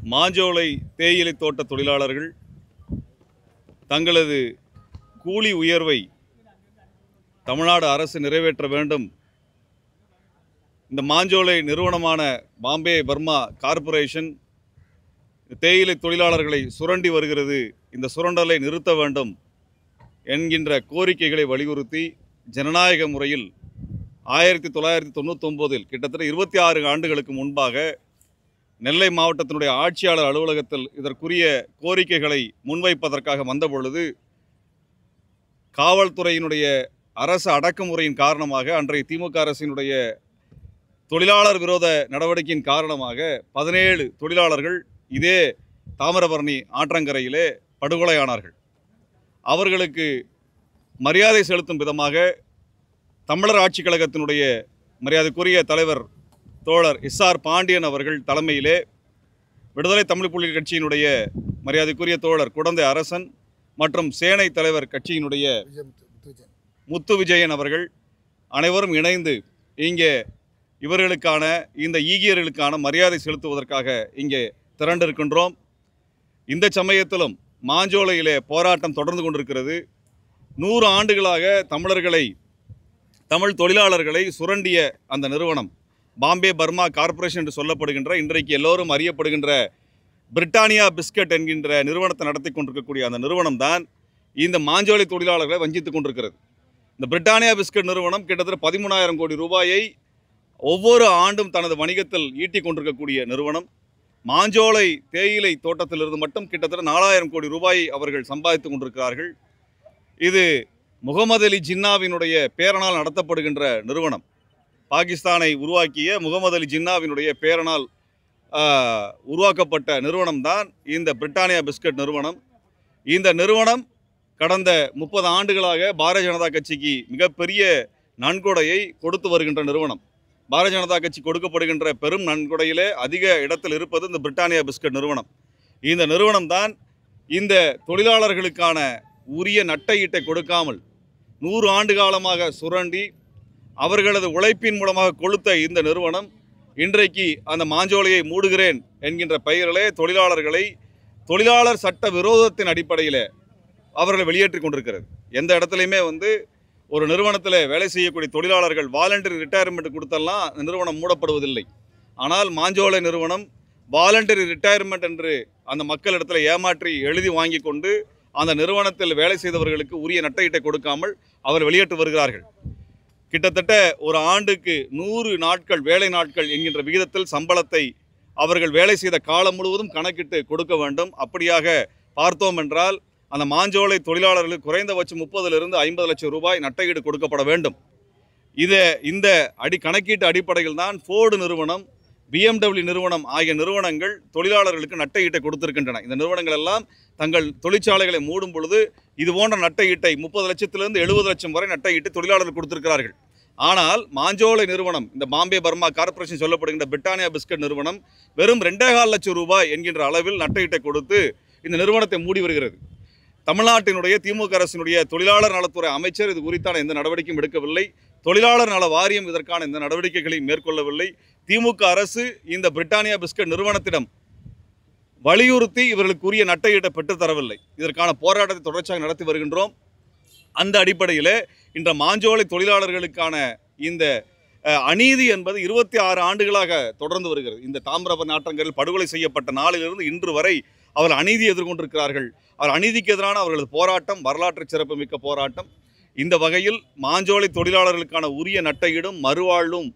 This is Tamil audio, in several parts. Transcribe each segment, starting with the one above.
மாஞ்சோலை தேயிலை தோட்ட தொழிலாளர்கள் தங்களது கூலி உயர்வை தமிழ்நாடு அரசு நிறைவேற்ற வேண்டும். இந்த மாஞ்சோலை நிறுவனமான பாம்பே பர்மா கார்ப்பரேஷன் தேயிலை தொழிலாளர்களை சுரண்டி வருகிறது, இந்த சுரண்டலை நிறுத்த வேண்டும் என்கின்ற கோரிக்கைகளை வலியுறுத்தி ஜனநாயக முறையில் 1999 கிட்டத்தட்ட 26 ஆண்டுகளுக்கு முன்பாக நெல்லை மாவட்டத்தினுடைய ஆட்சியாளர் அலுவலகத்தில் இதற்குரிய கோரிக்கைகளை முன்வைப்பதற்காக வந்தபொழுது காவல்துறையினுடைய அரசு அடக்குமுறையின் காரணமாக, அன்றைய திமுக அரசினுடைய தொழிலாளர் விரோத நடவடிக்கையின் காரணமாக 17 தொழிலாளர்கள் இதே தாமிரபரணி ஆற்றங்கரையிலே படுகொலையானார்கள். அவர்களுக்கு மரியாதை செலுத்தும் விதமாக தமிழர் ஆட்சி கழகத்தினுடைய மரியாதைக்குரிய தலைவர் தோழர் எஸ்.ஆர். பாண்டியன் அவர்கள் தலைமையிலே விடுதலை தமிழ் புலிகள் கட்சியினுடைய மரியாதைக்குரிய தோழர் குடந்தை அரசன் மற்றும் சேனை தலைவர் கட்சியினுடைய முத்து விஜயன் அவர்கள் அனைவரும் இணைந்து இங்கே இவர்களுக்கான இந்த ஈகியர்களுக்கான மரியாதை செலுத்துவதற்காக இங்கே திரண்டிருக்கின்றோம். இந்த சமயத்திலும் மாஞ்சோலையிலே போராட்டம் தொடர்ந்து கொண்டிருக்கிறது. 100 ஆண்டுகளாக தமிழ் தொழிலாளர்களை சுரண்டிய அந்த நிறுவனம் பாம்பே பர்மா கார்ப்பரேஷன் என்று சொல்லப்படுகின்ற, இன்றைக்கு எல்லோரும் அறியப்படுகின்ற பிரிட்டானியா பிஸ்கட் என்கின்ற நிறுவனத்தை நடத்தி கொண்டிருக்கக்கூடிய அந்த நிறுவனம் தான் இந்த மாஞ்சோலை தொழிலாளர்களை வஞ்சித்து கொண்டிருக்கிறது. இந்த பிரிட்டானியா பிஸ்கட் நிறுவனம் கிட்டத்தட்ட 13,000 கோடி ரூபாயை ஒவ்வொரு ஆண்டும் தனது வணிகத்தில் ஈட்டிக் கொண்டிருக்கக்கூடிய நிறுவனம். மாஞ்சோலை தேயிலை தோட்டத்திலிருந்து மட்டும் கிட்டத்தட்ட 4,000 கோடி ரூபாயை அவர்கள் சம்பாதித்து கொண்டிருக்கிறார்கள். இது முகமது அலி ஜின்னாவினுடைய பேரனால் நடத்தப்படுகின்ற நிறுவனம். பாகிஸ்தானை உருவாக்கிய முகமது அலி ஜின்னாவினுடைய பேரனால் உருவாக்கப்பட்ட நிறுவனம் தான் இந்த பிரிட்டானியா பிஸ்கட் நிறுவனம். இந்த நிறுவனம் கடந்த 30 ஆண்டுகளாக பாரதிய ஜனதா கட்சிக்கு மிகப்பெரிய நன்கொடையை கொடுத்து வருகின்ற நிறுவனம். பாரதிய ஜனதா கட்சி கொடுக்கப்படுகின்ற பெரும் நன்கொடையிலே அதிக இடத்தில் இருப்பது இந்த பிரிட்டானியா பிஸ்கட் நிறுவனம். இந்த நிறுவனம் தான் இந்த தொழிலாளர்களுக்கான உரிய நட்டையீட்டை கொடுக்காமல் 100 ஆண்டு காலமாக சுரண்டி அவர்களது உழைப்பின் மூலமாக கொளுத்த இந்த நிறுவனம் இன்றைக்கு அந்த மாஞ்சோலையை மூடுகிறேன் என்கின்ற பெயரிலே தொழிலாளர் சட்ட விரோதத்தின் அடிப்படையில் அவர்களை வெளியேற்றி கொண்டிருக்கிறது. எந்த இடத்துலையுமே ஒரு நிறுவனத்தில் வேலை செய்யக்கூடிய தொழிலாளர்கள் வாலண்டரி ரிட்டையர்மெண்ட் கொடுத்தெல்லாம் அந்த நிறுவனம் மூடப்படுவதில்லை. ஆனால் மாஞ்சோலை நிறுவனம் வாலண்டரி ரிட்டையர்மெண்ட் என்று அந்த மக்களிடத்தில் ஏமாற்றி எழுதி வாங்கி கொண்டு அந்த நிறுவனத்தில் வேலை செய்தவர்களுக்கு உரிய நட்டையீட்டை கொடுக்காமல் அவர் வெளியேற்றி வருகிறார்கள். கிட்டத்தட்ட ஒரு ஆண்டுக்கு 100 நாட்கள் வேலை நாட்கள் என்கின்ற விகிதத்தில் சம்பளத்தை அவர்கள் வேலை செய்த காலம் முழுவதும் கணக்கிட்டு கொடுக்க வேண்டும். அப்படியாக பார்த்தோம் என்றால் அந்த மாஞ்சோலை தொழிலாளர்களுக்கு குறைந்தபட்சம் 30 to 50 லட்சம் ரூபாய் நட்டையீடு கொடுக்கப்பட வேண்டும். இந்த கணக்கீட்டு அடிப்படையில் தான் ஃபோர்டு நிறுவனம், BMW நிறுவனம் ஆகிய நிறுவனங்கள் தொழிலாளர்களுக்கு நட்டையீட்டை கொடுத்திருக்கின்றன. இந்த நிறுவனங்கள் எல்லாம் தங்கள் தொழிற்சாலைகளை மூடும் பொழுது இது போன்ற நட்டையீட்டை 30 லட்சத்திலிருந்து 70 லட்சம் வரை நட்டையீட்டு தொழிலாளர்கள் கொடுத்திருக்கிறார்கள். ஆனால் மாஞ்சோலை நிறுவனம், இந்த பாம்பே பர்மா கார்ப்பரேஷன் சொல்லப்படுகின்ற பிரிட்டானியா பிஸ்கட் நிறுவனம் வெறும் 2.25 லட்சம் ரூபாய் என்கின்ற அளவில் நட்டையீட்டை கொடுத்து இந்த நிறுவனத்தை மூடி வருகிறது. தமிழ்நாட்டினுடைய திமுக அரசினுடைய தொழிலாளர் நலத்துறை அமைச்சர் இது குறித்தான எந்த நடவடிக்கையும் எடுக்கவில்லை. தொழிலாளர் நல வாரியம் இதற்கான எந்த நடவடிக்கைகளையும் மேற்கொள்ளவில்லை. திமுக அரசு இந்த பிரிட்டானியா பிஸ்கட் நிறுவனத்திடம் வலியுறுத்தி இவர்களுக்குரிய நட்டையீட்டை பெற்றுத்தரவில்லை. இதற்கான போராட்டத்தை தொடர்ச்சியாக நடத்தி வருகின்றோம். அந்த அடிப்படையில் இன்ற மாஞ்சோலை தொழிலாளர்களுக்கான இந்த அநீதி என்பது 26 ஆண்டுகளாக தொடர்ந்து வருகிறது. இந்த தாமிரபரணி ஆற்றங்கரையில் படுகொலை செய்யப்பட்ட நாளிலிருந்து இன்று வரை அவர்கள் அநீதி எதிர்கொண்டிருக்கிறார்கள். அவர் அநீதிக்கு எதிரான அவர்களது போராட்டம் வரலாற்று சிறப்புமிக்க போராட்டம். இந்த வகையில் மாஞ்சோலை தொழிலாளர்களுக்கான உரிய நட்டையீடும் மறுவாழ்வும்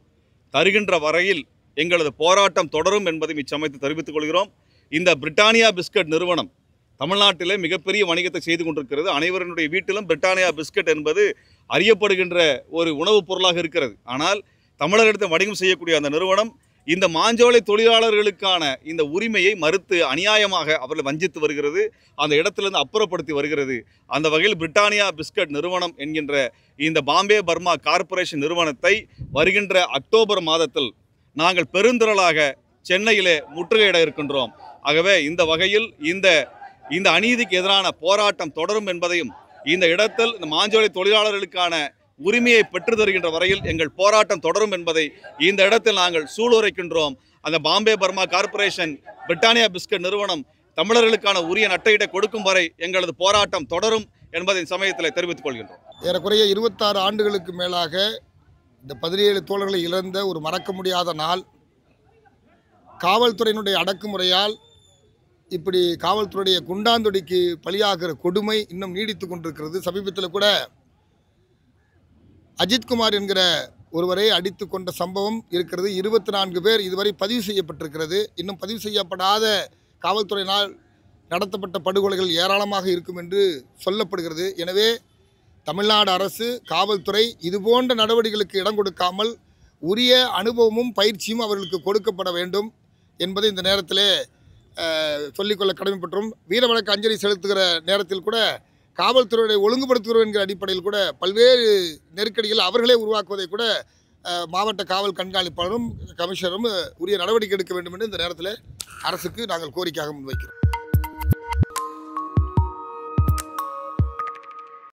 தருகின்ற வரையில் எங்களது போராட்டம் தொடரும் என்பதை இச்சமயத்தை தெரிவித்துக் கொள்கிறோம். இந்த பிரிட்டானியா பிஸ்கட் நிறுவனம் தமிழ்நாட்டிலே மிகப்பெரிய வணிகத்தை செய்து கொண்டிருக்கிறது. அனைவருடைய வீட்டிலும் பிரிட்டானியா பிஸ்கட் என்பது அறியப்படுகின்ற ஒரு உணவுப் பொருளாக இருக்கிறது. ஆனால் தமிழகத்தில் வணிகம் செய்யக்கூடிய அந்த நிறுவனம் இந்த மாஞ்சோலை தொழிலாளர்களுக்கான இந்த உரிமையை மறுத்து அநியாயமாக அவர்களை வஞ்சித்து வருகிறது, அந்த இடத்திலிருந்து அப்புறப்படுத்தி வருகிறது. அந்த வகையில் பிரிட்டானியா பிஸ்கட் நிறுவனம் என்கின்ற இந்த பாம்பே பர்மா கார்ப்பரேஷன் நிறுவனத்தை வருகின்ற அக்டோபர் மாதத்தில் நாங்கள் பெருந்திரளாக சென்னையிலே முற்றுகையிட இருக்கின்றோம். ஆகவே இந்த வகையில் இந்த அநீதிக்கு எதிரான போராட்டம் தொடரும் என்பதையும், இந்த இடத்தில் இந்த மாஞ்சோலை தொழிலாளர்களுக்கான உரிமையை பெற்று தருகின்ற வரையில் எங்கள் போராட்டம் தொடரும் என்பதை இந்த இடத்தில் நாங்கள் சூளுரைக்கின்றோம். அந்த Bombay Burma corporation, Britannia biscuit நிறுவனம் தமிழர்களுக்கான உரிய நட்டையிட கொடுக்கும் வரை எங்களது போராட்டம் தொடரும் என்பதை சமயத்தில் தெரிவித்துக் கொள்கின்றோம். ஏறக்குறைய 26 ஆண்டுகளுக்கு மேலாக இந்த 17 தோழர்களை இழந்த ஒரு மறக்க முடியாத நாள். காவல்துறையினுடைய அடக்குமுறையால் இப்படி காவல்துறையுடைய குண்டாந்தொடிக்கு பலியாகிற கொடுமை இன்னும் நீடித்து கொண்டிருக்கிறது. சமீபத்தில் கூட அஜித்குமார் என்கிற ஒருவரை அடித்து கொண்ட சம்பவம் இருக்கிறது. 24 பேர் இதுவரை பதிவு செய்யப்பட்டிருக்கிறது. இன்னும் பதிவு செய்யப்படாத காவல்துறையினால் நடத்தப்பட்ட படுகொலைகள் ஏராளமாக இருக்கும் என்று சொல்லப்படுகிறது. எனவே தமிழ்நாடு அரசு, காவல்துறை இதுபோன்ற நடவடிக்கைகளுக்கு இடம் கொடுக்காமல் உரிய அனுபவமும் பயிற்சியும் அவர்களுக்கு கொடுக்கப்பட வேண்டும் என்பதை இந்த நேரத்திலே சொல்லிக்கொள்ள கடமைப்பட்டோம். வீர வணக்க அஞ்சலி செலுத்துகிற நேரத்தில் கூட காவல்துறையை ஒழுங்குபடுத்துகிறோம் என்கிற அடிப்படையில் கூட பல்வேறு நெருக்கடிகள் அவர்களே உருவாக்குவதை கூட மாவட்ட காவல் கண்காணிப்பாளரும் கமிஷனரும் உரிய நடவடிக்கை எடுக்க வேண்டும் என்று இந்த நேரத்தில் அரசுக்கு நாங்கள் கோரிக்கையாக முன்வைக்கிறோம்.